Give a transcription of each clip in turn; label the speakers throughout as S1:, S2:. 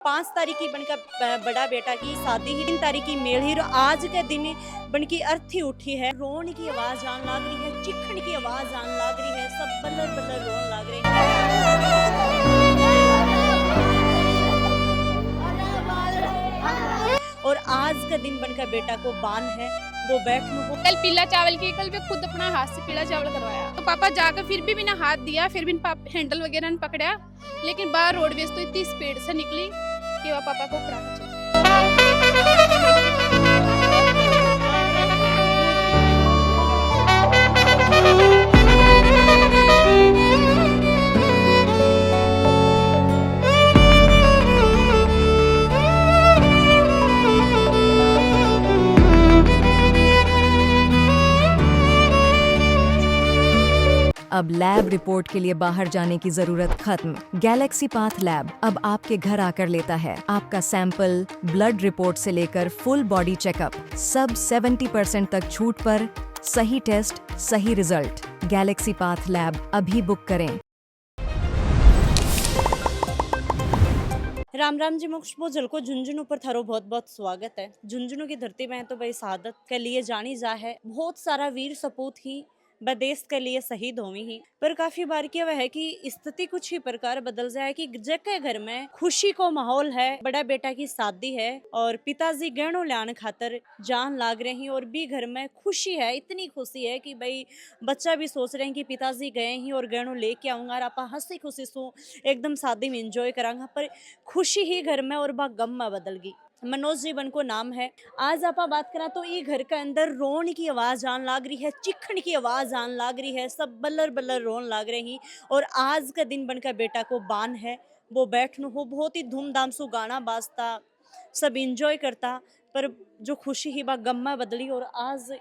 S1: 5 तारीख की बनकर बड़ा बेटा की शादी ही 3 तारीख की मेल ही आज के दिन बनकी अर्थी उठी है। रोन की आवाज आन लाग रही है, चिखन की आवाज आन लाग रही है, सब बल्लर बल्लर रोन लाग रहे हैं। और आज का दिन बनकर बेटा को बान है, वो बैठने को
S2: कल पीला चावल की, कल भी खुद अपना हाथ से पीला चावल करवाया। तो पापा जाकर फिर भी बिना हाथ दिया, फिर भी हैंडल वगैरह नहीं पकड़ा, लेकिन बाहर रोडवेज तो इतनी स्पीड से निकली कि वह पापा को प्राण चला।
S3: अब लैब रिपोर्ट के लिए बाहर जाने की जरूरत खत्म। गैलेक्सी पाथ लैब अब आपके घर आकर लेता है आपका सैंपल, ब्लड रिपोर्ट से लेकर फुल बॉडी चेकअप, सब 70% तक छूट पर। सही टेस्ट, सही रिजल्ट। गैलेक्सी पाथ लैब अभी बुक करें।
S1: राम राम जी। मोक्ष जल को झुंझुनू पर थारो बहुत बहुत स्वागत है। झुंझुनू की धरती में तो भाई शहादत के लिए जानी जा है, बहुत सारा वीर सपूत ही बदेश के लिए शहीद होवी ही। पर काफी बार क्या वह है कि स्थिति कुछ ही प्रकार बदल जाए कि जके घर में खुशी को माहौल है, बड़ा बेटा की शादी है और पिताजी गहनों लाने खातर जान लाग रहे हैं और भी घर में खुशी है, इतनी खुशी है कि भाई बच्चा भी सोच रहे हैं कि पिताजी गए ही और गहनों लेके आऊंगा और आप हंसी खुशी सो एकदम शादी में एंजॉय करांगा। पर खुशी ही घर में और बा गम में बदल गई। मनोज जी बनको नाम है। आज आप बात करा तो ये घर के अंदर रोन की आवाज आन लाग रही है, चिखन की आवाज आन लाग रही है, सब बल्लर बल्लर रोन लाग रहे हैं। और आज का दिन बनकर बेटा को बान है, वो बैठनु हो, बहुत ही धूमधाम से गाना बाजता, सब इंजॉय करता। पर जो खुशी ही बा गम में बदली और आज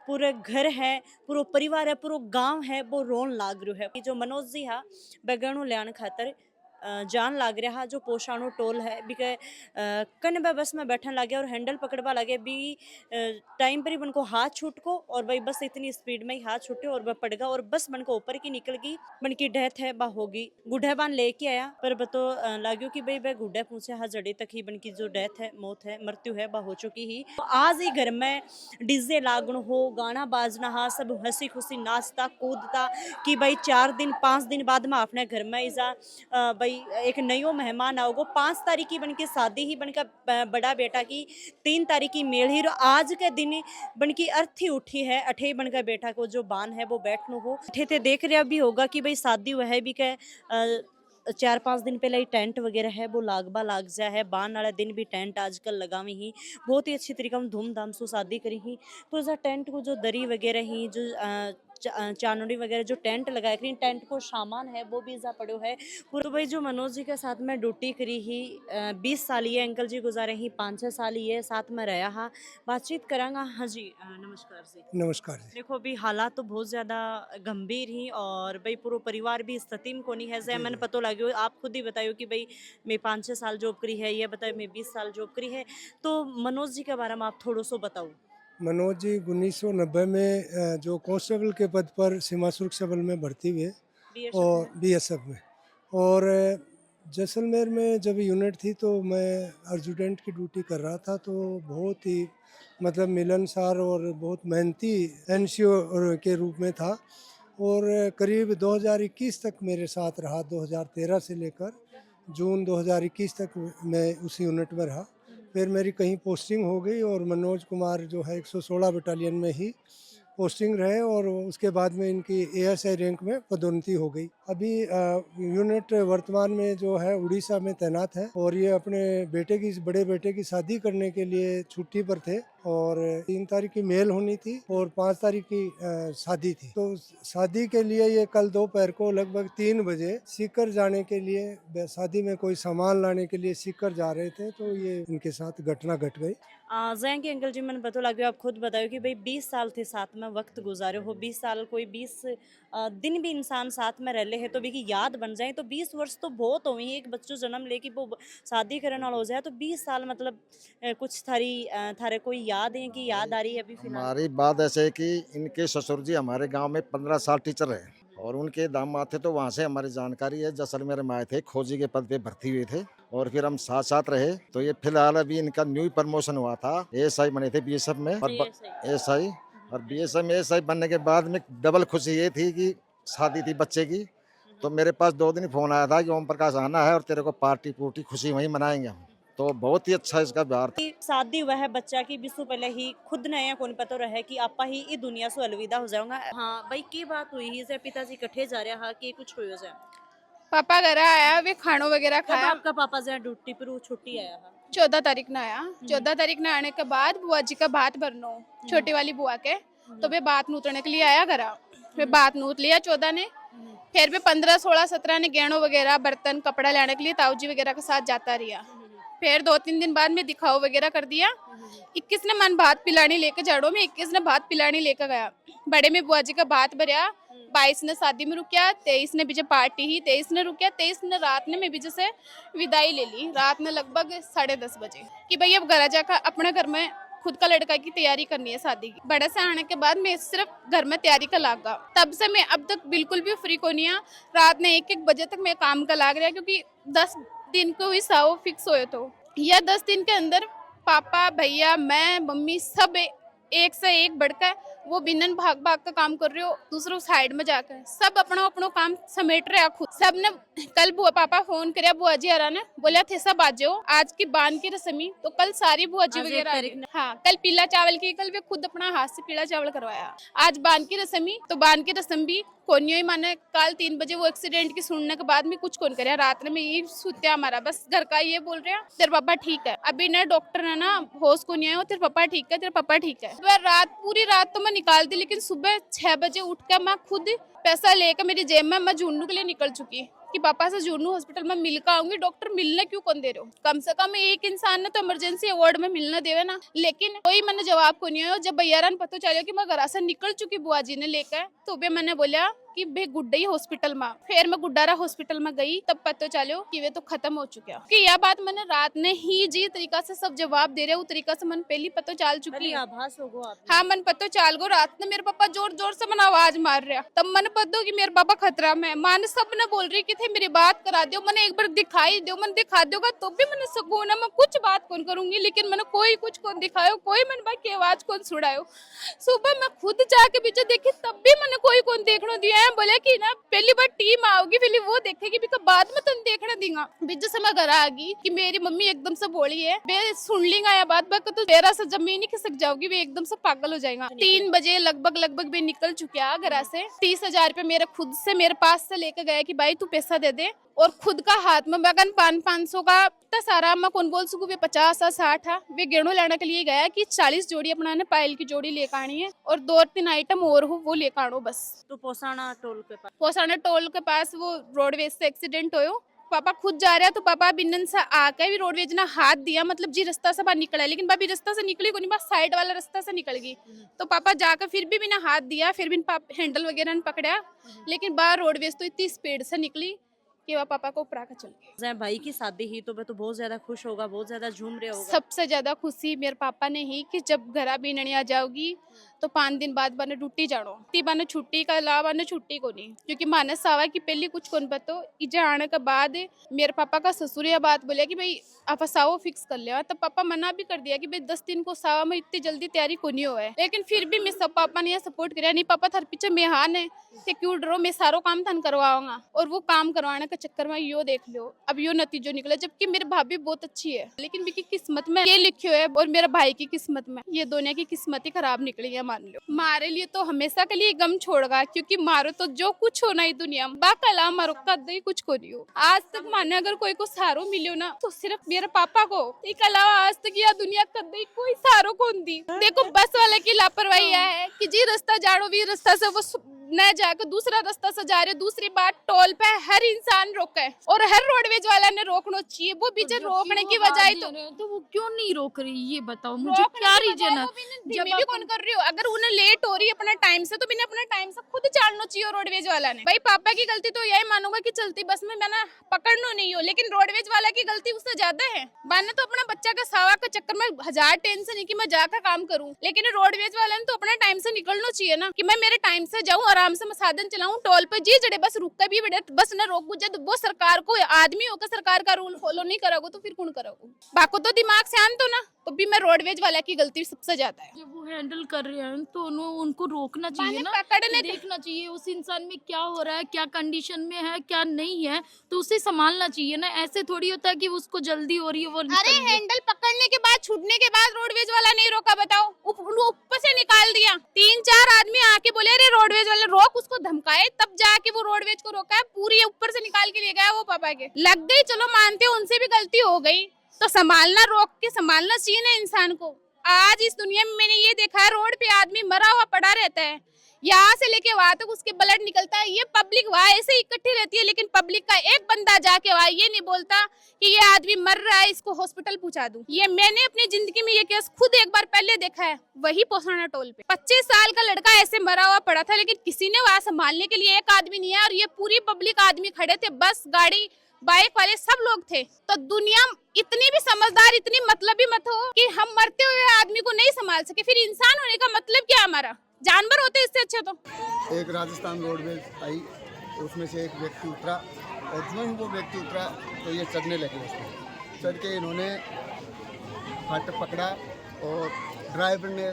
S1: पूरे घर है, पूरा परिवार है, पूरा गांव है, वो रोन लाग रहा है। जो मनोज जी हा बगणु लियान खातर जान लाग रहा, जो पोषाणु टोल है बिके कन बस में बैठन लगे और हैंडल पकड़वा लगे भी टाइम पर ही बन को हाथ छूट को और भाई बस इतनी स्पीड में ही हाथ छूटे और वह पड़ गया और बस बन को ऊपर की निकल गई। बन की डेथ है बा होगी। गुड्ढे बान लेके आया पर बतो लाग्यो कि भाई वह गुड्ढे पूछे हाँ जड़े तक ही बन की जो डेथ है, मौत है, मृत्यु है, बा हो चुकी ही। तो आज ही घर में डीजे लागण हो, गाना बाजना हा, सब हंसी खुशी नाचता कूदता कि भाई 4 दिन 5 दिन बाद में अपने घर में इजा भाई एक नयो मेहमान आओगो। 5 तारीख की बनके शादी ही बनकर बड़ा बेटा की 3 तारीख की मेल ही आज के दिन बनकी अर्थी उठी है। अठे बनकर बेटा को जो बान है वो बैठनु हो अठे थे देख रहा भी होगा कि भाई शादी वह भी के 4-5 दिन पहले ही टेंट वगैरह है वो लाग जा है। बान वाले दिन भी टेंट आजकल लगावी ही, बहुत ही अच्छी तरीका में धूमधाम से शादी करी ही। तो इस टेंट को जो दरी वगैरह ही, जो चानड़ी वगैरह जो टेंट लगाए करी, टेंट को सामान है वो भी इजा पड़ो है। तो भाई जो मनोज जी के साथ में ड्यूटी करी ही 20 साल ये अंकल जी गुजारे ही, 5-6 साल ये साथ में रहा हा। बातचीत करांगा। हाँ जी नमस्कार जी।
S4: नमस्कार जी।
S1: देखो अभी हालात तो बहुत ज्यादा गंभीर ही और भाई पूरा परिवार भी स्थिति में कोनी है। जैसे मैंने पता लगे, आप खुद ही बतायो कि भाई मैं 5-6 साल जॉब करी है, ये बताओ मैं 20 साल जॉब करी है। तो मनोज जी के बारे में आप थोड़ा सो बताओ।
S4: मनोज जी 1990 में जो कांस्टेबल के पद पर सीमा सुरक्षा बल में भर्ती हुए और बीएसएफ में, और जैसलमेर में जब यूनिट थी तो मैं एडजुटेंट की ड्यूटी कर रहा था। तो बहुत ही मतलब मिलनसार और बहुत मेहनती एनसीओ के रूप में था और करीब 2021 तक मेरे साथ रहा। 2013 से लेकर जून 2021 तक मैं उसी यूनिट में रहा। फिर मेरी कहीं पोस्टिंग हो गई और मनोज कुमार जो है 116 बटालियन में ही पोस्टिंग रहे और उसके बाद में इनकी एएसआई रैंक में पदोन्नति हो गई। अभी यूनिट वर्तमान में जो है उड़ीसा में तैनात है और ये अपने बड़े बेटे की शादी करने के लिए छुट्टी पर थे और 3 तारीख की मेल होनी थी और 5 तारीख की शादी थी। तो शादी के लिए ये कल दोपहर को लगभग 3 बजे सीकर जाने के लिए, शादी में कोई सामान लाने के लिए सीकर जा रहे थे, तो ये इनके साथ घटना घट गई।
S1: जैंकी अंकल जी मैंने पता लगे, आप खुद बताओ कि भाई 20 साल थे साथ में वक्त गुजारे हो। 20 साल कोई 20 दिन भी इंसान साथ में रह ले है तो भी की याद बन जाए। तो 20 वर्ष तो बहुत हो एक बच्चों जन्म लेके वो शादी करने वाला हो जाए तो 20 साल मतलब कुछ थारे कोई याद है कि याद आ रही है अभी फिलहाल?
S5: हमारी बात ऐसे है कि इनके ससुर जी हमारे गांव में 15 साल टीचर रहे और उनके दामाद थे, तो वहाँ से हमारी जानकारी है जैसलमेर में आए थे, खोजी के पद पे भर्ती हुए थे और फिर हम साथ साथ रहे। तो ये फिलहाल अभी इनका न्यू प्रमोशन हुआ था, एएसआई बने थे बीएसएफ में और एएसआई, और बीएसएफ में एएसआई बनने के बाद में डबल खुशी ये थी कि शादी थी बच्चे की। तो मेरे पास 2 दिन फोन आया था कि ओम प्रकाश आना है और तेरे को पार्टी पूर्टी खुशी वहीं मनाएंगे हम। तो बहुत ही अच्छा इसका व्यवहार था।
S1: शादी हुआ है बच्चा की बिसु पहले ही खुद नया कौन पता रहे कि आपा ही ई दुनिया से अलविदा हो जाऊंगा। हाँ भाई की बात हुई ही से पिताजी इकट्ठे जा रहे हा कि कुछ हुई से
S2: पापा घर आया, वे खानो वगैरह
S1: कब
S2: खाया।
S1: आपका पापा से ड्यूटी पर छुट्टी आया हा
S2: 14 तारीख न आया। 14 तारीख न आने के बाद बुआ जी का भात भरनो, छोटी वाली बुआ के, तो वे बात नूतने के लिए आया घर। वे बात नूत लिया 14 ने, फिर भी 15, 16, 17 ने गहनों वगैरह बर्तन कपड़ा लेने के लिए ताऊजी वगैरह के साथ जाता रहा। फिर 2-3 दिन बाद में दिखाओ वगैरह कर दिया। 21 ने मन भात पिलानी लेके जाड़ो में 21 ने भात पिलानी लेकर गया। बड़े में बुआ जी का भात भरया, 22 ने शादी में रुकिया, 23 ने बीजे पार्टी ही, 23 ने रुकिया, 23 ने रात ने मैं बीजे से विदाई ले ली, रात में लगभग 10:30 बजे कि भाई अब घर जाकर अपने घर में खुद का लड़का की तैयारी करनी है शादी की। बड़े से आने के बाद मैं सिर्फ घर में तैयारी का लाग गया। तब से मैं अब तक बिल्कुल भी फ्री को नहीं। रात में 1-1 बजे तक मैं काम का लाग रहा, क्योंकि 10 दिन को ही साव फिक्स हुए। तो या 10 दिन के अंदर पापा, भैया, मैं, मम्मी सब एक से एक बढ़कर वो बिनन भाग भाग का काम कर रहे हो, दूसरों साइड में जाकर सब अपना अपना काम समेट रहे खुद। सब ने कल बुआ पापा फोन कराया बुआ जी हरा ने, बोला थे सब आ जाओ आज की बान की रस्मी। तो कल सारी बुआ जी वगैरह, हाँ कल पीला चावल की, कल वे खुद अपना हाथ से पीला चावल करवाया। आज बान की रस्मी, तो बान की रस्म भी कोनियो ही माने। कल 3 बजे वो एक्सीडेंट की सुनने के बाद में कुछ कौन करे, रात में ये सुत्या हमारा बस घर का ये बोल रहे हैं तेरे पापा ठीक है। अभी ना डॉक्टर ने ना होश को नहीं आया, तेरे पापा ठीक है, तेरे पापा ठीक है। रात पूरी रात तो मैं निकाल दी, लेकिन सुबह 6 बजे उठ कर मैं खुद पैसा लेकर मेरी जेब में मैं झुन्नू के लिए निकल चुकी कि पापा से झुन्नू हॉस्पिटल में मिलकर आऊंगी। डॉक्टर मिलने क्यों कौन दे रहे हो, कम से कम एक इंसान ने तो इमरजेंसी वार्ड में मिलना देवे ना। लेकिन कोई मैंने जवाब को नहीं आया। जब भैया ने पता चला कि मैं घर से निकल चुकी बुआ जी ने लेकर, तो भी मैंने बोला कि भाई गुड्डा ही हॉस्पिटल में। फिर मैं गुड्डारा हॉस्पिटल में गई, तब पता चलो कि वे तो खत्म हो चुका। कि यह बात मैंने रात ने ही जी तरीका से सब जवाब दे रहे, वो तरीका से मन पहली पता चल चुकी है।
S1: आभास होगो आप।
S2: हाँ मन पता चल गो। रात ने मेरे पापा जोर जोर से मन आवाज मार रहा, तब मन पता कि मेरे पापा खतरा में। मां सब ने बोल रही कि थे मेरी बात करा दो, मैंने एक बार दिखाई दो, मन दिखा दोगा तो भी मैंने सकून है, मैं कुछ बात कौन करूंगी। लेकिन मैंने कोई कुछ कौन दिखायो, कोई मन बात की आवाज कौन सुनायो। सुबह मैं खुद जाके पीछे देखी, तब भी मैंने कोई कौन देखने दिया है। बोले कि ना पहली बार टीम आओगी, पहले वो देखेगी, भी बाद में तुम देखने देगा। बीच से मैं घर आ गई कि मेरी मम्मी एकदम से बोली है बे सुन लेगा या बात बात तो तेरा से जमीन ही खिसक जाओगी, वे एकदम से पागल हो जाएगा। 3 बजे लगभग भी निकल चुका घर से। 30,000 रुपये मेरे खुद से मेरे पास से लेकर गया कि भाई तू पैसा दे दे, और खुद का हाथ में बगन 500 का सारा मैं कौन बोल सकूं, वे 50-60 है। वे गेड़ो लेने के लिए गया कि 40 जोड़ी अपना ने पायल की जोड़ी लेकर आनी है और 2-3 आइटम और हो वो लेकर आनो बस।
S1: तो पोसाना टोल के पास वो रोडवेज से एक्सीडेंट हो। पापा खुद जा रहा, तो पापा बिन्नन से आके भी रोडवेज ने हाथ दिया, मतलब जी रास्ता से बाहर निकला, लेकिन भाभी रास्ता से निकली को नहीं, बस साइड वाला रास्ता से निकल गई। तो पापा जाकर फिर भी बिना हाथ दिया, फिर भी हैंडल वगैरह ने पकड़ा, लेकिन बाहर रोडवेज तो इतनी स्पीड से निकली कि वह पापा को ऊपर आकर चल गए। भाई की शादी ही तो मैं तो बहुत ज्यादा खुश होगा, बहुत ज्यादा झूम रहे होगा।
S2: सबसे ज्यादा खुशी मेरे पापा ने ही कि जब घर बीननी आ जाओगी तो 5 दिन बाद बने ड्यूटी जानो, ती बने छुट्टी का अलावा ने छुट्टी को नहीं, क्योंकि मानस सावा की पहली कुछ कौन पतो। इजे आने के बाद मेरे पापा का ससुर यह बात बोले कि भाई आप सावा फिक्स कर लिया। तब पापा मना भी कर दिया कि भाई 10 दिन को सावा में इतनी जल्दी तैयारी को नहीं हुआ है। लेकिन फिर भी मैं सब पापा ने सपोर्ट किया, नहीं पापा थार पीछे मेहान है, क्यों डरो, मैं सारो काम थान करवाऊंगा। और वो काम करवाने के चक्कर में यो देख लो अब यो नतीजो निकला। जबकि मेरी भाभी बहुत अच्छी है, लेकिन मेरी किस्मत में ये लिखियो है और मेरे भाई की किस्मत में ये दोनों की किस्मत ही खराब निकली है। मान लो मारे लिए तो हमेशा के लिए गम छोड़गा, क्योंकि मारो तो जो कुछ होना ही दुनिया में बाकला मारो कद कुछ को नहीं हो। आज तक माने अगर कोई को सहारो मिलो ना तो सिर्फ मेरे पापा को, एक अलावा आज तक यह दुनिया कद कोई सहारो कौन दी। देखो बस वाले की लापरवाही है कि जी रास्ता जाड़ो भी रास्ता से वो न जाकर दूसरा रास्ता से जा रहे। दूसरी बात टोल पे हर इंसान इंसान रोका है और हर रोडवेज वाला ने रोकना चाहिए। वो बीच रोकने की वजह
S6: तो वो क्यों नहीं रोक रही, ये बताओ मुझे, क्या रीजन है?
S2: जब भी कौन कर रही हो, अगर उन्हें लेट हो रही है अपना टाइम से तो बिना अपना टाइम से खुद चालना चाहिए रोडवेज वाला ने। भाई पापा की गलती तो यही मानूंगा कि चलती बस में मैंने पकड़ना नहीं हो, लेकिन रोडवेज वाला की गलती उससे ज्यादा है। मैंने तो अपना बच्चा का सवा के चक्कर में 1000 टेंशन है कि मैं जाकर काम करूं, लेकिन रोडवेज वाले ने तो अपना टाइम से निकलना चाहिए ना, कि मैं मेरे टाइम से जाऊं, आराम से मैं साधन चलाऊं, टोल पे जी जड़े बस रुक के भी बड़े बस न रोक बुझे। तो वो सरकार को आदमी होकर सरकार का रूल फॉलो नहीं करोगे तो फिर कौन करोगे? बाको तो दिमाग से आन तो ना, तो भी मैं रोडवेज वाला की गलती सबसे ज्यादा है।
S6: जब वो हैंडल कर रहे हैं तो उनको रोकना चाहिए ना,
S2: पकड़ने
S6: देखना चाहिए उस इंसान में क्या हो रहा है, क्या कंडीशन में है, क्या नहीं है, तो उसे संभालना चाहिए ना। ऐसे थोड़ी होता है कि उसको जल्दी हो रही है वो
S2: अरे हैंडल पकड़ने के बाद छूटने के बाद रोडवेज वाला नहीं रोका, बताओ ऊपर से निकाल दिया। 3-4 आदमी आके बोले अरे रोडवेज वाला रोक, उसको धमकाए तब जाके वो रोडवेज को रोका है, पूरी ऊपर से निकाल के ले गया वो पापा के। लग गई, चलो मानते हो उनसे भी गलती हो गई, तो संभालना, रोक के संभालना चाहिए ना इंसान को। आज इस दुनिया में मैंने ये देखा है, रोड पे आदमी मरा हुआ पड़ा रहता है, यहाँ से लेके वहां तक उसके ब्लड निकलता है। ये पब्लिक वहां ऐसे इकट्ठी रहती है, लेकिन पब्लिक का एक बंदा जाके वहां ये नहीं बोलता कि ये आदमी मर रहा है, इसको हॉस्पिटल पहुंचा दूं। ये मैंने अपनी जिंदगी में ये केस खुद एक बार पहले देखा है, वही पोसाना टोल पे 25 साल का लड़का ऐसे मरा हुआ पड़ा था, लेकिन किसी ने वहां संभालने के लिए एक आदमी नहीं है। और ये पूरी पब्लिक आदमी खड़े थे, बस गाड़ी बाइक वाले सब लोग थे। तो दुनिया इतनी भी समझदार, इतनी मतलबी मत हो कि हम मरते हुए आदमी को नहीं संभाल सके। फिर इंसान होने का मतलब क्या हमारा? जानवर होते इससे अच्छे तो।
S7: एक राजस्थान रोडवेज आई, उसमें से एक व्यक्ति उतरा और जो ही वो व्यक्ति उतरा तो ये चढ़ने लगे। उसमें चढ़ के इन्होंने फाटक पकड़ा और ड्राइवर ने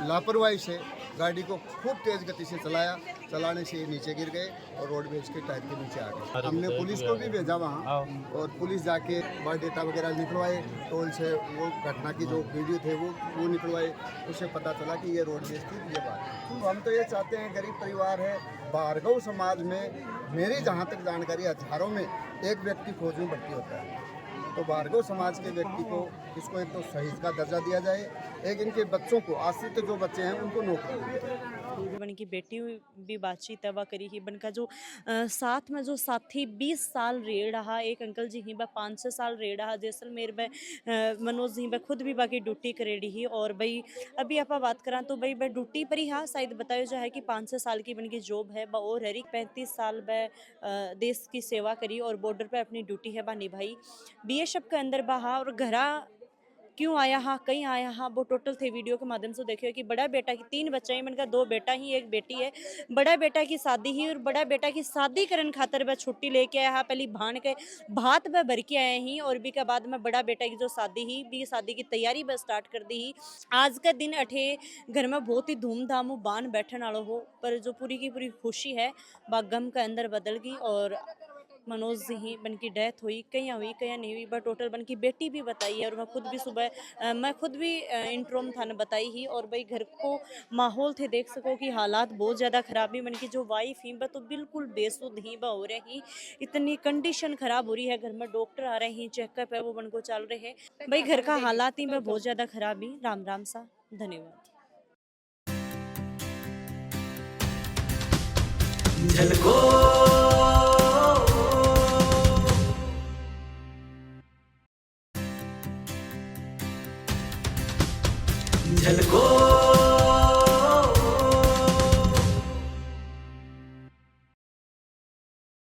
S7: लापरवाही से गाड़ी को खूब तेज़ गति से चलाया। चलाने से ये नीचे गिर गए और रोडवेज के टायर के नीचे आ गए। हमने पुलिस को भी भेजा वहाँ और पुलिस जाके बायोडाटा वगैरह निकलवाए, टोल से वो घटना की जो वीडियो थे वो निकलवाए। उससे पता चला कि ये रोडवेज की ये बात। तो हम तो ये चाहते हैं, गरीब परिवार है, भार्गव समाज में मेरी जहाँ तक जानकारी हजारों में एक व्यक्ति फौज में भर्ती होता है। तो भार्गव समाज के व्यक्ति को इसको एक तो शहीद का दर्जा दिया जाए, एक इनके बच्चों को, आश्रित जो बच्चे हैं उनको नौकरी दी जाए।
S1: बन की बेटी भी बातचीत तवा करी ही बन का जो साथ में जो साथी 20 साल रेड़ रहा, एक अंकल जी ही बा 5-6 साल रेड़ रहा जैसलमेर में मनोज जी बा खुद भी बाकी ड्यूटी करेड़ी ही। और भाई अभी आप बात करा तो भाई मैं ड्यूटी पर ही हाँ शायद बताया जो है कि 5-6 साल की बन की जॉब है बा, और हरी 35 साल बा देश की सेवा करी और बॉर्डर पर अपनी ड्यूटी है बा निभाई। बीएसएफ के अंदर बहा और घरा क्यों आया हा, कहीं आया हा, वो टोटल थे वीडियो के माध्यम से देखियो कि बड़ा बेटा की 3 बच्चे हैं, इनका 2 बेटा ही 1 बेटी है। बड़ा बेटा की शादी ही और बड़ा बेटा की शादी करन खातर वह छुट्टी लेके आया हा, पहली भान के भात वह भर के आए ही और भी के बाद में बड़ा बेटा की जो शादी ही भी शादी की तैयारी वह स्टार्ट कर दी ही। आज का दिन अठे घर में बहुत ही धूमधाम बान बैठन वालों हो, पर जो पूरी की पूरी खुशी है वह गम के अंदर बदल गई और मनोज जी ही बन की डेथ हुई, कहीं हुई कहीं नहीं हुई, बट टोटल बन की बेटी भी बताई है। और मैं खुद भी सुबह मैं खुद भी इंट्रोम थाने बताई ही और भाई घर को माहौल थे देख सको कि हालात बहुत ज़्यादा ख़राब ही। बन की जो वाइफ ही तो बिल्कुल बेसुध ही हो रही, इतनी कंडीशन ख़राब हो रही है। घर में डॉक्टर आ रहे हैं, चेकअप है वो बन को चल रहे हैं। भाई घर का हालात ही में बहुत ज़्यादा ख़राब ही। राम राम सा, धन्यवाद।
S8: झलको